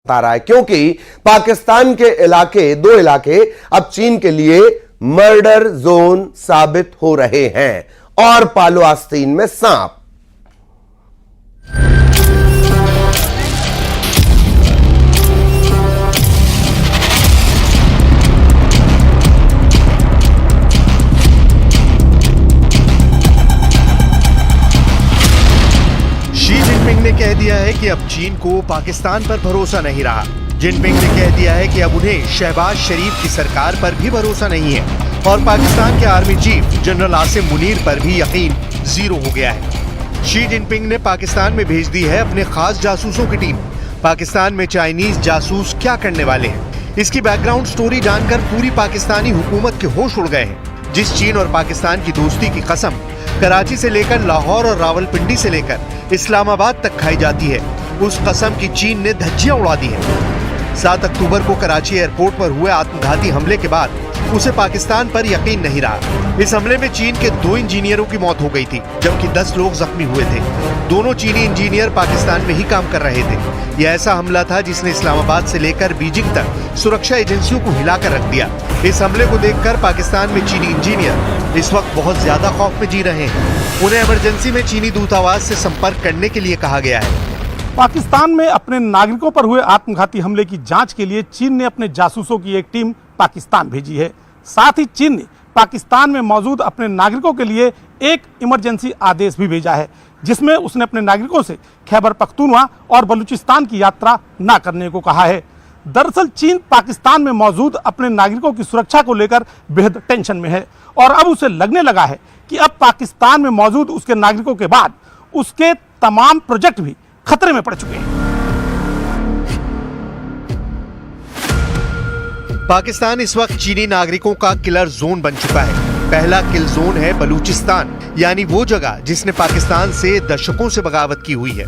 बता रहा है, क्योंकि पाकिस्तान के दो इलाके अब चीन के लिए मर्डर जोन साबित हो रहे हैं और पालो आस्तीन में सांप। शी जिनपिंग ने कह दिया है कि अब चीन को पाकिस्तान पर भरोसा नहीं रहा। जिनपिंग ने कह दिया है कि अब उन्हें शहबाज शरीफ की सरकार पर भी भरोसा नहीं है और पाकिस्तान के army chief general Asim Munir पर भी यकीन जीरो हो गया है। शी जिनपिंग ने पाकिस्तान में भेज दी है अपने खास जासूसों की टीम। पाकिस्तान में चाइनीज जासूस क्या करने वाले हैं, इसकी बैकग्राउंड स्टोरी जानकर पूरी पाकिस्तानी हुकूमत के होश उड़ गए हैं। जिस चीन और पाकिस्तान की दोस्ती की कसम कराची से लेकर लाहौर और रावलपिंडी से लेकर इस्लामाबाद तक खाई जाती है, उस कसम की चीन ने धज्जियां उड़ा दी है। 7 अक्टूबर को कराची एयरपोर्ट पर हुए आत्मघाती हमले के बाद उसे पाकिस्तान पर यकीन नहीं रहा। इस हमले में चीन के 2 इंजीनियरों की मौत हो गई थी, जबकि 10 लोग जख्मी हुए थे। दोनों चीनी इंजीनियर पाकिस्तान में ही काम कर रहे थे। यह ऐसा हमला था जिसने इस्लामाबाद से लेकर बीजिंग तक सुरक्षा एजेंसियों को हिलाकर रख दिया। इस हमले को देखकर पाकिस्तान में चीनी इंजीनियर इस वक्त बहुत ज्यादा खौफ में जी रहे हैं। उन्हें इमरजेंसी में चीनी दूतावास से संपर्क करने के लिए कहा गया है। पाकिस्तान में अपने नागरिकों पर हुए आत्मघाती हमले की जांच के लिए चीन ने अपने जासूसों की एक टीम पाकिस्तान भेजी है। साथ ही चीन ने पाकिस्तान में मौजूद अपने नागरिकों के लिए एक इमरजेंसी आदेश भी भेजा है, जिसमें उसने अपने नागरिकों से खैबर पख्तूनवा और बलूचिस्तान की यात्रा न करने को कहा है। दरअसल चीन पाकिस्तान में मौजूद अपने नागरिकों की सुरक्षा को लेकर बेहद टेंशन में है और अब उसे लगने लगा है कि अब पाकिस्तान में मौजूद उसके नागरिकों के बाद उसके तमाम प्रोजेक्ट भी खतरे में पड़ चुके हैं। पाकिस्तान इस वक्त चीनी नागरिकों का किलर जोन बन चुका है। पहला किल जोन है बलूचिस्तान, यानी वो जगह जिसने पाकिस्तान से दशकों से बगावत की हुई है।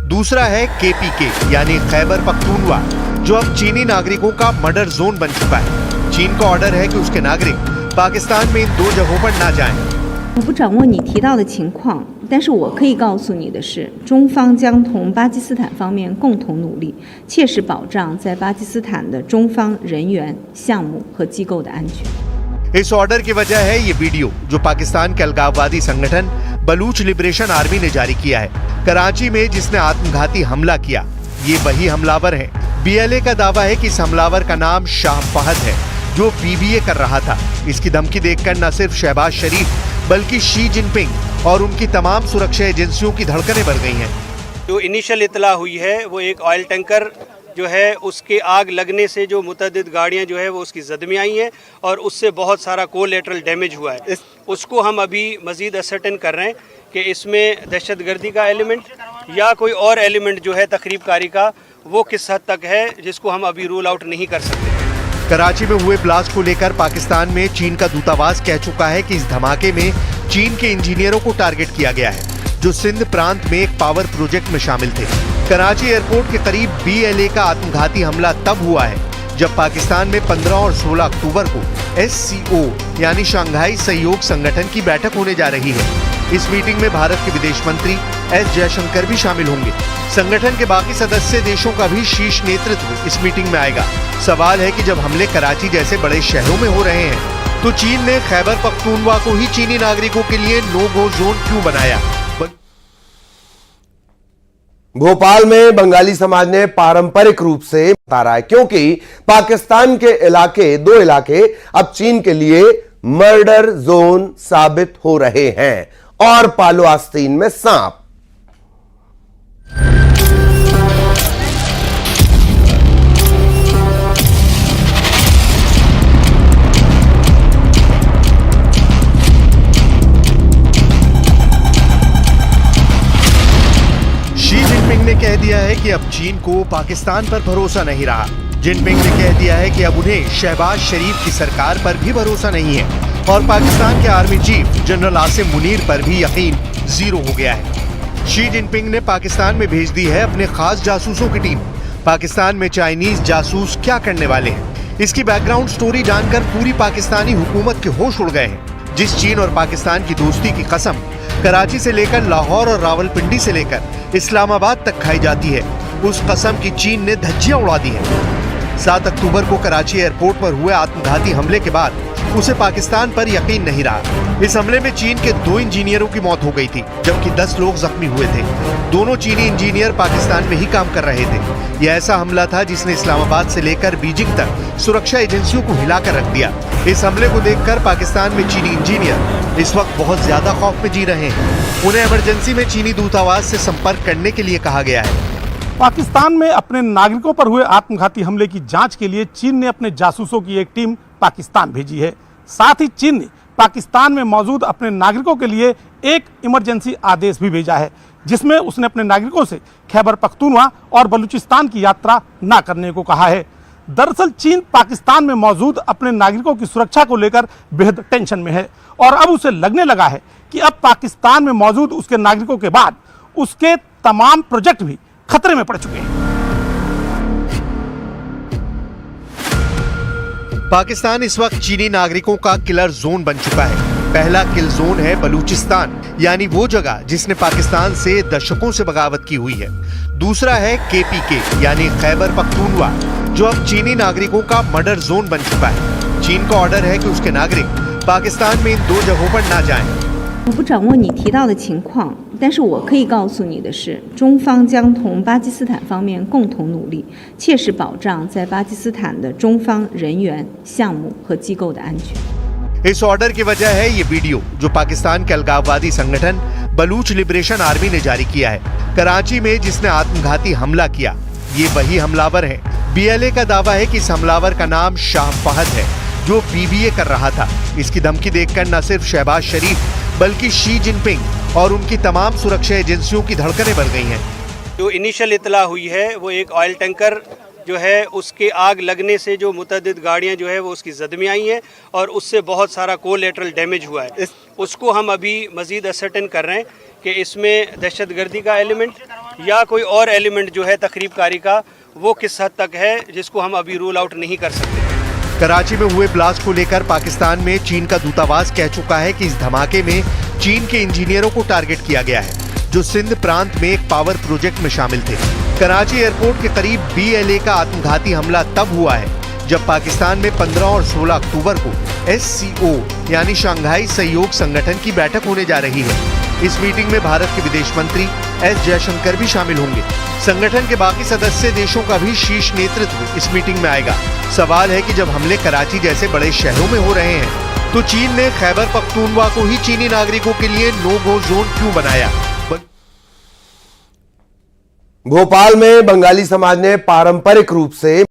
दूसरा है KPK यानी खैबर पख्तूनवा, जो अब चीनी नागरिकों का मर्डर जोन बन चुका है। चीन का ऑर्डर है कि उसके नागरिक पाकिस्तान में इन 2 जगहों पर ना जाएं। 我不掌握你提到的情况，但是我可以告诉你的是，中方将同巴基斯坦方面共同努力，切实保障在巴基斯坦的中方人员、项目和机构的安全。 इस ऑर्डर की वजह है ये वीडियो जो पाकिस्तान के अलगाववादी संगठन बलूच लिबरेशन आर्मी ने जारी किया है। कराची में जिसने आत्मघाती हमला किया, ये वही हमलावर है। BLA का दावा है कि इस हमलावर का नाम शाह फहद है, जो BBA कर रहा था। इसकी धमकी देखकर न सिर्फ शहबाज शरीफ बल्कि शी जिनपिंग और उनकी तमाम सुरक्षा एजेंसियों की धड़कनें बढ़ गई हैं। जो इनिशियल इतला हुई है वो एक ऑयल टैंकर जो है उसके आग लगने से जो मुतअद्दिद गाड़ियां जो है वो उसकी जद में आई हैं और उससे बहुत सारा कोलेटरल डैमेज हुआ है। उसको हम अभी मज़ीद असर्टेन कर रहे हैं कि इसमें दहशतगर्दी का एलिमेंट या कोई और एलिमेंट जो है तखरीबकारी का, वो किस हद तक है जिसको हम अभी रूल आउट नहीं कर सकते। कराची में हुए ब्लास्ट को लेकर पाकिस्तान में चीन का दूतावास कह चुका है कि इस धमाके में चीन के इंजीनियरों को टारगेट किया गया है, जो सिंध प्रांत में एक पावर प्रोजेक्ट में शामिल थे। कराची एयरपोर्ट के करीब BLA का आत्मघाती हमला तब हुआ है जब पाकिस्तान में 15 और 16 अक्टूबर को SCO यानी शंघाई सहयोग संगठन की बैठक होने जा रही है। इस मीटिंग में भारत के विदेश मंत्री S जयशंकर भी शामिल होंगे। संगठन के बाकी सदस्य देशों का भी शीर्ष नेतृत्व इस मीटिंग में आएगा। सवाल है कि जब हमले कराची जैसे बड़े शहरों में हो रहे हैं, तो चीन ने खैबर पख्तूनवा को ही चीनी नागरिकों के लिए नो गो जोन क्यों बनाया? भोपाल में बंगाली समाज ने पारंपरिक रूप से बता रहा है, क्योंकि पाकिस्तान के दो इलाके अब चीन के लिए मर्डर जोन साबित हो रहे हैं और पालो आस्तीन में सांप। जिनपिंग ने कह दिया है कि अब चीन को पाकिस्तान पर भरोसा नहीं रहा। जिनपिंग ने कह दिया है कि अब उन्हें शहबाज शरीफ की सरकार पर भी भरोसा नहीं है और पाकिस्तान के army chief general Asim Munir पर भी यकीन जीरो हो गया है। शी जिनपिंग ने पाकिस्तान में भेज दी है अपने खास जासूसों की टीम। पाकिस्तान में चाइनीज जासूस क्या करने वाले हैं, इसकी बैकग्राउंड स्टोरी जानकर पूरी पाकिस्तानी हुकूमत के होश उड़ गए हैं। जिस चीन और पाकिस्तान की दोस्ती की कसम कराची से लेकर लाहौर और रावलपिंडी से लेकर इस्लामाबाद तक खाई जाती है, उस कसम की चीन ने धज्जियां उड़ा दी हैं। 7 अक्टूबर को कराची एयरपोर्ट पर हुए आत्मघाती हमले के बाद उसे पाकिस्तान पर यकीन नहीं रहा। इस हमले में चीन के 2 इंजीनियरों की मौत हो गई थी, जबकि 10 लोग जख्मी हुए थे। दोनों चीनी इंजीनियर पाकिस्तान में ही काम कर रहे थे। यह ऐसा हमला था जिसने इस्लामाबाद से लेकर बीजिंग तक सुरक्षा एजेंसियों को हिलाकर रख दिया। इस हमले को देखकर पाकिस्तान में चीनी इंजीनियर इस वक्त बहुत ज्यादा खौफ में जी रहे हैं। उन्हें इमरजेंसी में चीनी दूतावास से संपर्क करने के लिए कहा गया है। पाकिस्तान में अपने नागरिकों पर हुए आत्मघाती हमले की जांच के लिए चीन ने अपने जासूसों की एक टीम पाकिस्तान भेजी है। साथ ही चीन ने पाकिस्तान में मौजूद अपने नागरिकों के लिए एक इमरजेंसी आदेश भी भेजा है, जिसमें उसने अपने नागरिकों से खैबर पख्तूनवा और बलूचिस्तान की यात्रा न करने को कहा है। दरअसल चीन पाकिस्तान में मौजूद अपने नागरिकों की सुरक्षा को लेकर बेहद टेंशन में है और अब उसे लगने लगा है कि अब पाकिस्तान में मौजूद उसके नागरिकों के बाद उसके तमाम प्रोजेक्ट भी खतरे में पड़ चुके हैं। पाकिस्तान इस वक्त चीनी नागरिकों का किलर जोन बन चुका है। पहला किल जोन है बलूचिस्तान, यानी वो जगह जिसने पाकिस्तान से दशकों से बगावत की हुई है। दूसरा है KPK यानी खैबर पख्तूनवा, जो अब चीनी नागरिकों का मर्डर जोन बन चुका है। चीन का ऑर्डर है कि उसके नागरिक पाकिस्तान में इन 2 जगहों पर ना जाएं। 我不掌握你提到的情况，但是我可以告诉你的是，中方将同巴基斯坦方面共同努力，切实保障在巴基斯坦的中方人员、项目和机构的安全。 इस ऑर्डर की वजह है ये वीडियो जो पाकिस्तान के अलगाववादी संगठन बलूच लिबरेशन आर्मी ने जारी किया है। कराची में जिसने आत्मघाती हमला किया, ये वही हमलावर है। BLA का दावा है कि इस हमलावर का नाम शाह फहद है, जो BBA कर रहा था। इसकी धमकी देखकर न सिर्फ शहबाज शरीफ बल्कि शी जिनपिंग और उनकी तमाम सुरक्षा एजेंसियों की धड़कनें बढ़ गई हैं। जो इनिशियल इतला हुई है वो एक ऑयल टैंकर जो है उसके आग लगने से जो मुतअद्दिद गाड़ियां जो है वो उसकी जद में आई हैं और उससे बहुत सारा कोलेटरल डैमेज हुआ है। उसको हम अभी मज़ीद असर्टेन कर रहे हैं कि इसमें दहशतगर्दी का एलिमेंट या कोई और एलिमेंट जो है तखरीबकारी का, वो किस हद तक है जिसको हम अभी रूल आउट नहीं कर सकते। कराची में हुए ब्लास्ट को लेकर पाकिस्तान में चीन का दूतावास कह चुका है कि इस धमाके में चीन के इंजीनियरों को टारगेट किया गया है, जो सिंध प्रांत में एक पावर प्रोजेक्ट में शामिल थे। कराची एयरपोर्ट के करीब BLA का आत्मघाती हमला तब हुआ है जब पाकिस्तान में 15 और 16 अक्टूबर को SCO यानी शंघाई सहयोग संगठन की बैठक होने जा रही है। इस मीटिंग में भारत के विदेश मंत्री S जयशंकर भी शामिल होंगे। संगठन के बाकी सदस्य देशों का भी शीर्ष नेतृत्व इस मीटिंग में आएगा। सवाल है कि जब हमले कराची जैसे बड़े शहरों में हो रहे हैं, तो चीन ने खैबर पख्तूनवा को ही चीनी नागरिकों के लिए नो गो जोन क्यों बनाया? भोपाल में बंगाली समाज ने पारंपरिक रूप से